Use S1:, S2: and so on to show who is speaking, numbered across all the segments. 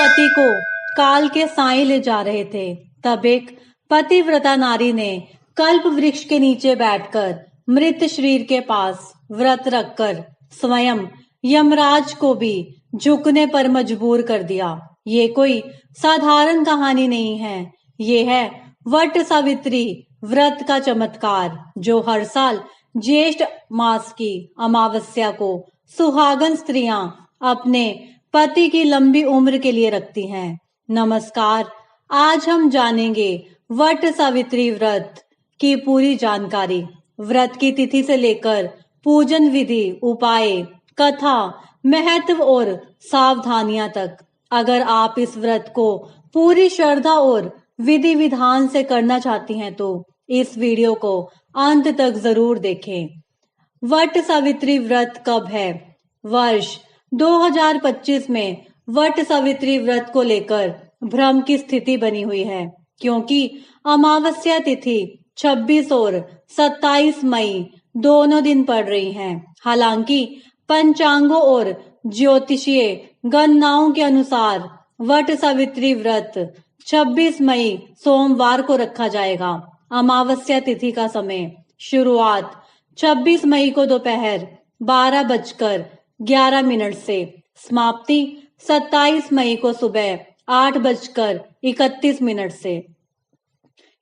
S1: पति को काल के साए ले जा रहे थे, तब एक पतिव्रता नारी ने कल्प वृक्ष के नीचे बैठकर मृत शरीर के पास व्रत रखकर स्वयं यमराज को भी झुकने पर मजबूर कर दिया। ये कोई साधारण कहानी नहीं है, ये है वट सावित्री व्रत का चमत्कार, जो हर साल ज्येष्ठ मास की अमावस्या को सुहागन स्त्रियां अपने पति की लंबी उम्र के लिए रखती हैं। नमस्कार, आज हम जानेंगे वट सावित्री व्रत की पूरी जानकारी। व्रत की तिथि से लेकर पूजन विधि, उपाय, कथा, महत्व और सावधानियां तक। अगर आप इस व्रत को पूरी श्रद्धा और विधि विधान से करना चाहती हैं तो इस वीडियो को अंत तक जरूर देखें। वट सावित्री व्रत कब है? वर्ष 2025 में वट सावित्री व्रत को लेकर भ्रम की स्थिति बनी हुई है, क्योंकि अमावस्या तिथि 26 और 27 मई दोनों दिन पड़ रही हैं। हालांकि पंचांगों और ज्योतिषीय गणनाओं के अनुसार वट सावित्री व्रत 26 मई सोमवार को रखा जाएगा। अमावस्या तिथि का समय शुरुआत 26 मई को दोपहर 12:11 से, समाप्ति 27 मई को सुबह 8:31 से।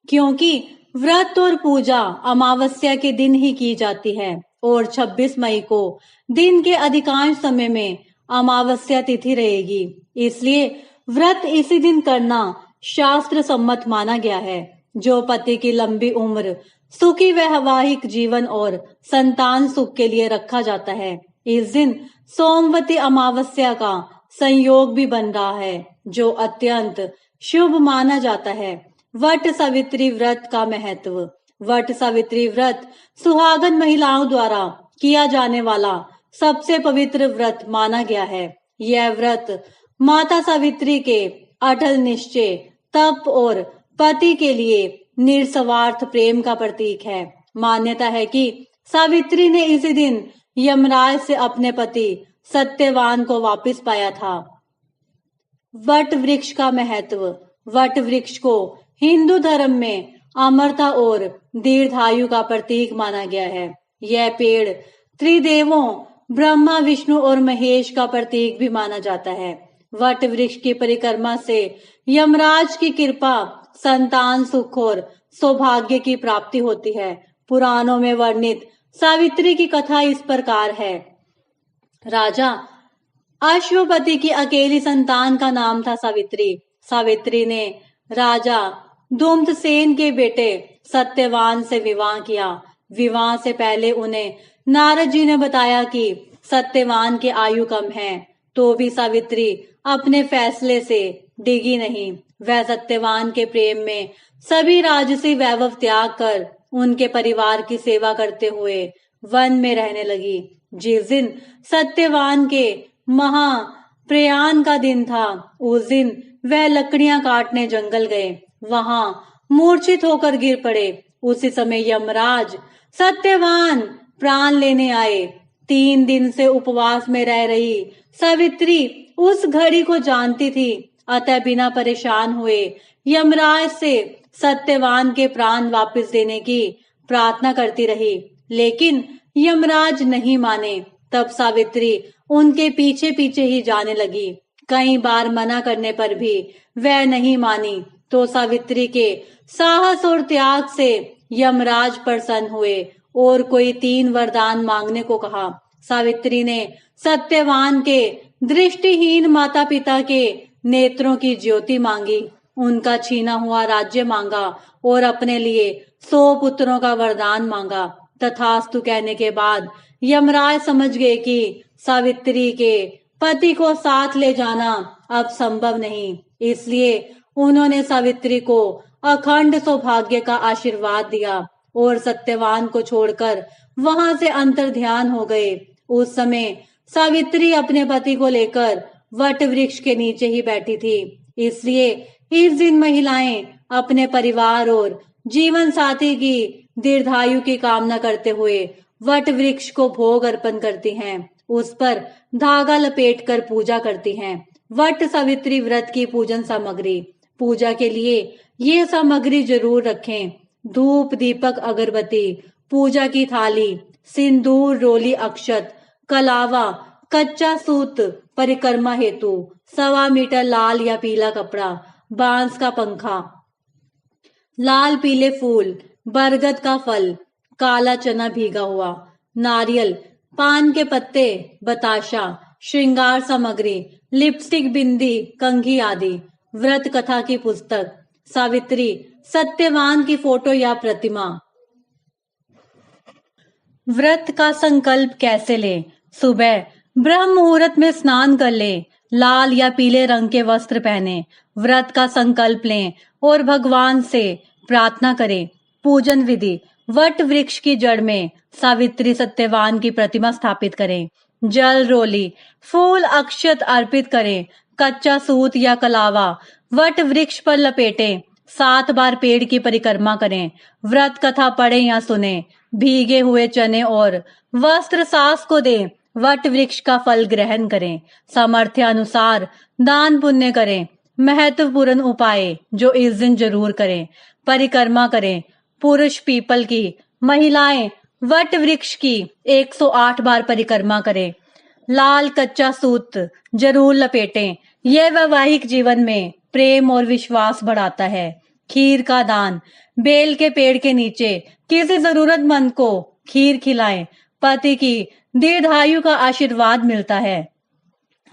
S1: क्योंकि व्रत और पूजा अमावस्या के दिन ही की जाती है और 26 मई को दिन के अधिकांश समय में अमावस्या तिथि रहेगी, इसलिए व्रत इसी दिन करना शास्त्र सम्मत माना गया है। जो पति की लंबी उम्र, सुखी वैवाहिक जीवन और संतान सुख के लिए रखा जाता है। इस दिन सोमवती अमावस्या का संयोग भी बन रहा है, जो अत्यंत शुभ माना जाता है। वट सावित्री व्रत का महत्व। वट सावित्री व्रत सुहागन महिलाओं द्वारा किया जाने वाला सबसे पवित्र व्रत माना गया है। यह व्रत माता सावित्री के अटल निश्चय, तप और पति के लिए निस्वार्थ प्रेम का प्रतीक है। मान्यता है कि सावित्री ने इसी दिन यमराज से अपने पति सत्यवान को वापस पाया था। वट वृक्ष का महत्व। वट वृक्ष को हिंदू धर्म में अमरता और दीर्घायु का प्रतीक माना गया है। यह पेड़ त्रिदेवों ब्रह्मा, विष्णु और महेश का प्रतीक भी माना जाता है। वट वृक्ष की परिक्रमा से यमराज की कृपा, संतान सुख और सौभाग्य की प्राप्ति होती है। पुराणों में वर्णित सावित्री की कथा इस प्रकार है। राजा अश्वपति की अकेली संतान का नाम था सावित्री। सावित्री ने राजा धूम्रसेन के बेटे सत्यवान से विवाह किया। विवाह से पहले उन्हें नारद जी ने बताया कि सत्यवान की आयु कम है, तो भी सावित्री अपने फैसले से डिगी नहीं। वह सत्यवान के प्रेम में सभी राजसी वैभव त्याग कर उनके परिवार की सेवा करते हुए वन में रहने लगी। जिस दिन सत्यवान के महाप्रयाण का दिन था, उस दिन वह लकड़ियां काटने जंगल गए। वहां मूर्छित होकर गिर पड़े। उसी समय यमराज सत्यवान प्राण लेने आए। 3 दिन से उपवास में रह रही सावित्री उस घड़ी को जानती थी, अतः बिना परेशान हुए यमराज से सत्यवान के प्राण वापस देने की प्रार्थना करती रही, लेकिन यमराज नहीं माने। तब सावित्री उनके पीछे पीछे ही जाने लगी। कई बार मना करने पर भी वह नहीं मानी, तो सावित्री के साहस और त्याग से यमराज प्रसन्न हुए और कोई 3 वरदान मांगने को कहा। सावित्री ने सत्यवान के दृष्टिहीन माता पिता के नेत्रों की ज्योति मांगी, उनका छीना हुआ राज्य मांगा और अपने लिए 100 पुत्रों का वरदान मांगा। तथास्तु कहने के बाद यमराज समझ गए कि सावित्री के पति को साथ ले जाना अब संभव नहीं, इसलिए उन्होंने सावित्री को अखंड सौभाग्य का आशीर्वाद दिया और सत्यवान को छोड़कर वहां से अंतर्ध्यान हो गए। उस समय सावित्री अपने पति को लेकर वट वृक्ष के नीचे ही बैठी थी, इसलिए इस दिन महिलाएं अपने परिवार और जीवन साथी की दीर्घायु की कामना करते हुए वट वृक्ष को भोग अर्पण करती हैं, उस पर धागा लपेटकर पूजा करती हैं। वट सावित्री व्रत की पूजन सामग्री। पूजा के लिए ये सामग्री जरूर रखें। धूप, दीपक, अगरबत्ती, पूजा की थाली, सिंदूर, रोली, अक्षत, कलावा, कच्चा सूत परिक्रमा हेतु, 1.25 मीटर लाल या पीला कपड़ा, बांस का पंखा, लाल पीले फूल, बरगद का फल, काला चना भीगा हुआ, नारियल, पान के पत्ते, बताशा, श्रृंगार सामग्री, लिपस्टिक, बिंदी, कंघी आदि। व्रत कथा की पुस्तक, सावित्री, सत्यवान की फोटो या प्रतिमा। व्रत का संकल्प कैसे लें? सुबह ब्रह्म मुहूर्त में स्नान कर लें। लाल या पीले रंग के वस्त्र पहने व्रत का संकल्प लें और भगवान से प्रार्थना करें। पूजन विधि, वट वृक्ष की जड़ में सावित्री सत्यवान की प्रतिमा स्थापित करें। जल, रोली, फूल, अक्षत अर्पित करें। कच्चा सूत या कलावा वट वृक्ष पर लपेटें। 7 बार पेड़ की परिक्रमा करें। व्रत कथा पढ़ें या सुने। भीगे हुए चने और वस्त्र सास को दें। वट वृक्ष का फल ग्रहण करें। सामर्थ्य अनुसार दान पुण्य करें। महत्वपूर्ण उपाय जो इस दिन जरूर करें। परिक्रमा करें। पुरुष पीपल की, महिलाएं वट वृक्ष की 108 बार परिक्रमा करें। लाल कच्चा सूत जरूर लपेटें। यह वैवाहिक जीवन में प्रेम और विश्वास बढ़ाता है। खीर का दान, बेल के पेड़ के नीचे किसी जरूरतमंद को खीर खिलाएं। पति की दीर्घायु का आशीर्वाद मिलता है।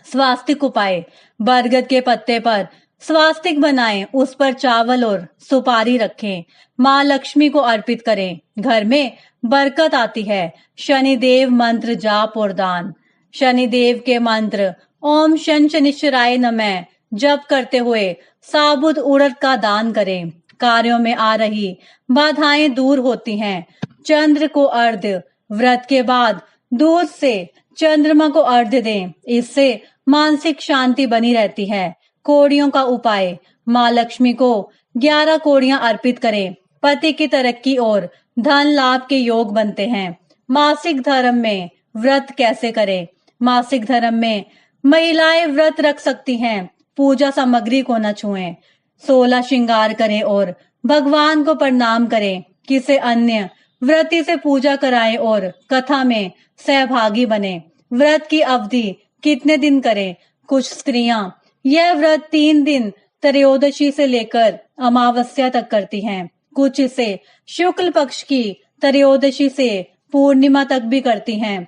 S1: स्वास्तिक उपाय, बरगद के पत्ते पर स्वास्तिक बनाएं, उस पर चावल और सुपारी रखें। माँ लक्ष्मी को अर्पित करें। घर में बरकत आती है। शनिदेव मंत्र जाप और दान। शनिदेव के मंत्र ओम शन शनिश्चराय नमः जप करते हुए साबुत उड़द का दान करें। कार्यों में आ रही बाधाएं दूर होती हैं। चंद्र को अर्घ्य, व्रत के बाद दूध से चंद्रमा को अर्घ्य दें। इससे मानसिक शांति बनी रहती है। कोड़ियों का उपाय, माँ लक्ष्मी को 11 कोड़ियां अर्पित करें। पति की तरक्की और धन लाभ के योग बनते हैं। मासिक धर्म में व्रत कैसे करें? मासिक धर्म में महिलाएं व्रत रख सकती हैं। पूजा सामग्री को न छुएं। 16 श्रृंगार करें और भगवान को प्रणाम करें। किसी अन्य व्रती से पूजा कराएं और कथा में सहभागी बने। व्रत की अवधि कितने दिन करें? कुछ स्त्रियां यह व्रत 3 दिन त्रयोदशी से लेकर अमावस्या तक करती हैं। कुछ इसे शुक्ल पक्ष की त्रयोदशी से पूर्णिमा तक भी करती हैं।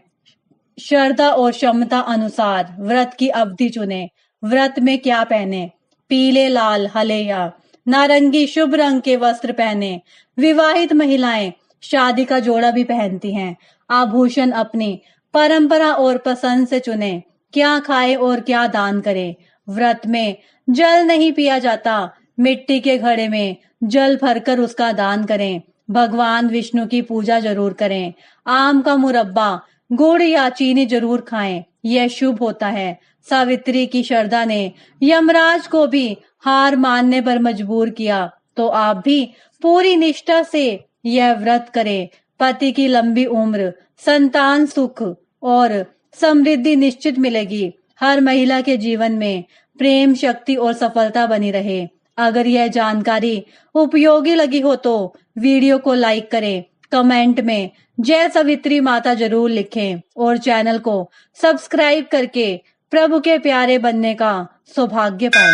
S1: श्रद्धा और क्षमता अनुसार व्रत की अवधि चुने। व्रत में क्या पहने? पीले, लाल, हले या नारंगी शुभ रंग के वस्त्र पहने। विवाहित महिलाएं शादी का जोड़ा भी पहनती हैं। आभूषण अपनी परंपरा और पसंद से चुने। क्या खाए और क्या दान करें? व्रत में जल नहीं पिया जाता। मिट्टी के घड़े में जल भरकर उसका दान करें। भगवान विष्णु की पूजा जरूर करें। आम का मुरब्बा, गुड़ या चीनी जरूर खाएं। यह शुभ होता है। सावित्री की श्रद्धा ने यमराज को भी हार मानने पर मजबूर किया, तो आप भी पूरी निष्ठा से यह व्रत करें। पति की लंबी उम्र, संतान सुख और समृद्धि निश्चित मिलेगी। हर महिला के जीवन में प्रेम, शक्ति और सफलता बनी रहे। अगर यह जानकारी उपयोगी लगी हो तो वीडियो को लाइक करें। कमेंट में जय सावित्री माता जरूर लिखें और चैनल को सब्सक्राइब करके प्रभु के प्यारे बनने का सौभाग्य पाएं।